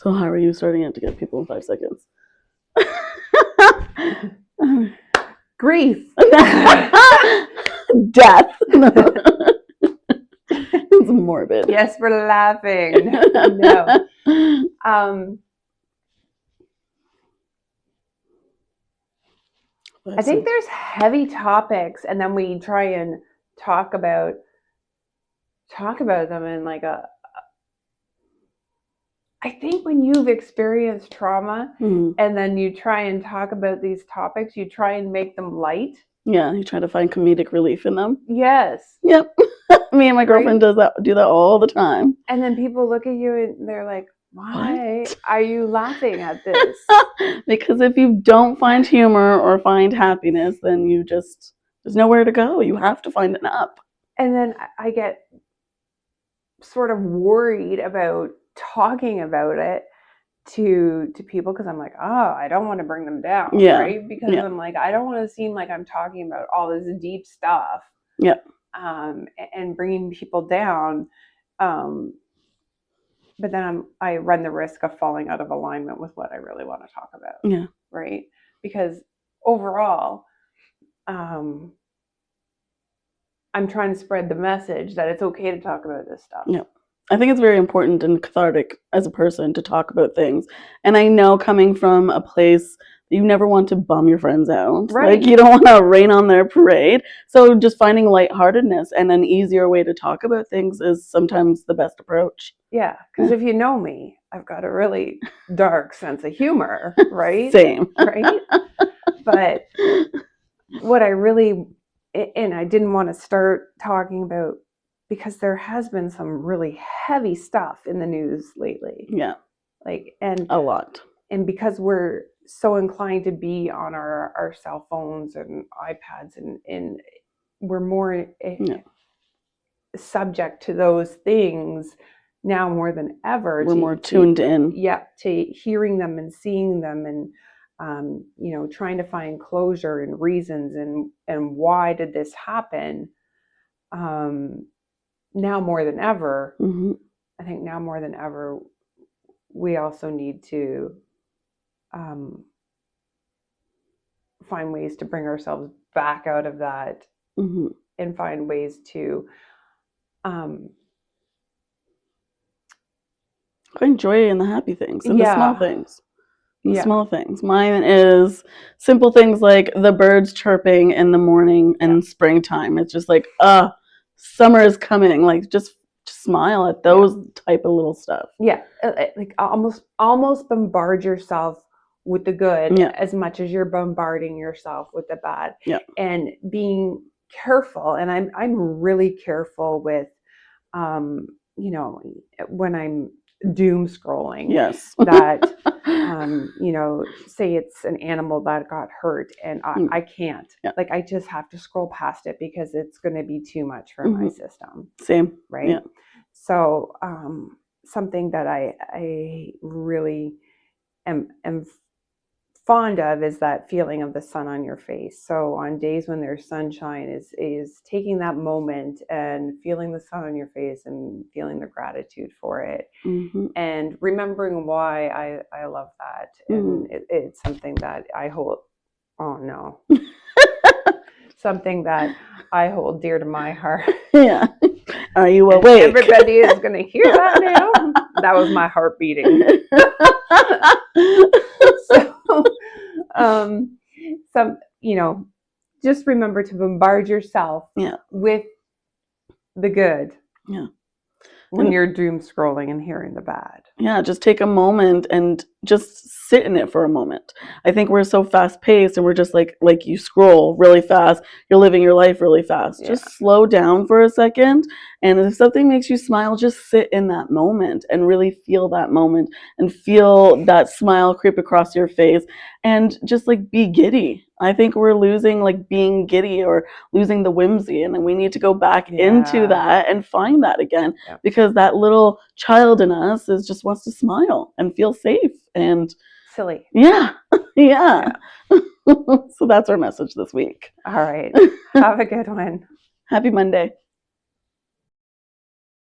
So how are you starting it to get people in 5 seconds? Grief. Death. It's morbid. Yes, we're laughing. No. I think there's heavy topics, and then we try and talk about them in like I think when you've experienced trauma and then you try and talk about these topics, you try and make them light. Yeah, you try to find comedic relief in them. Yes. Yep. Me and my girlfriend do that all the time. And then people look at you and they're like, why are you laughing at this? Because if you don't find humor or find happiness, then there's nowhere to go. You have to find an up. And then I get sort of worried about talking about it to people because I'm like, oh, I don't want to bring them down, right? Because I'm like, I don't want to seem like I'm talking about all this deep stuff, and bringing people down, but then I run the risk of falling out of alignment with what I really want to talk about, right? Because overall, I'm trying to spread the message that it's okay to talk about this stuff. Yeah. I think it's very important and cathartic as a person to talk about things. And I know coming from a place you never want to bum your friends out. Right. Like you don't want to rain on their parade. So just finding lightheartedness and an easier way to talk about things is sometimes the best approach. Yeah, because if you know me, I've got a really dark sense of humor, right? Same. Right? But what I really, and I didn't want to start talking about, because there has been some really heavy stuff in the news lately. Yeah. And a lot. And because we're so inclined to be on our cell phones and iPads and we're more subject to those things now more than ever. We're more tuned in. Yeah, to hearing them and seeing them and, trying to find closure and reasons and why did this happen. Now more than ever, I think now more than ever, we also need to find ways to bring ourselves back out of that and find ways to find joy in the happy things, in the small things. Small things. Mine is simple things like the birds chirping in the morning and springtime. It's just like, summer is coming. Like just smile at those type of little stuff. Yeah, like almost bombard yourself with the good as much as you're bombarding yourself with the bad. Yeah, and being careful. And I'm really careful with, when I'm doom scrolling. Yes, that say it's an animal that got hurt and I can't. Like I just have to scroll past it because it's going to be too much for my system. Same. Right. Yeah. So something that I really am fond of is that feeling of the sun on your face. So on days when there's sunshine is taking that moment and feeling the sun on your face and feeling the gratitude for it and remembering why I love that. And it's something that I hold, something that I hold dear to my heart. Yeah. Are you awake? Everybody is going to hear that now. That was my heart beating. Just remember to bombard yourself with the good. Yeah. When you're doom scrolling and hearing the bad. Yeah, just take a moment and just sit in it for a moment. I think we're so fast paced and we're just like you scroll really fast. You're living your life really fast. Yeah. Just slow down for a second. And if something makes you smile, just sit in that moment and really feel that moment and feel that smile creep across your face and just be giddy. I think we're losing being giddy or losing the whimsy, and we need to go back into that and find that again because that little child in us just wants to smile and feel safe and silly. Yeah. So that's our message this week. All right. Have a good one. Happy Monday.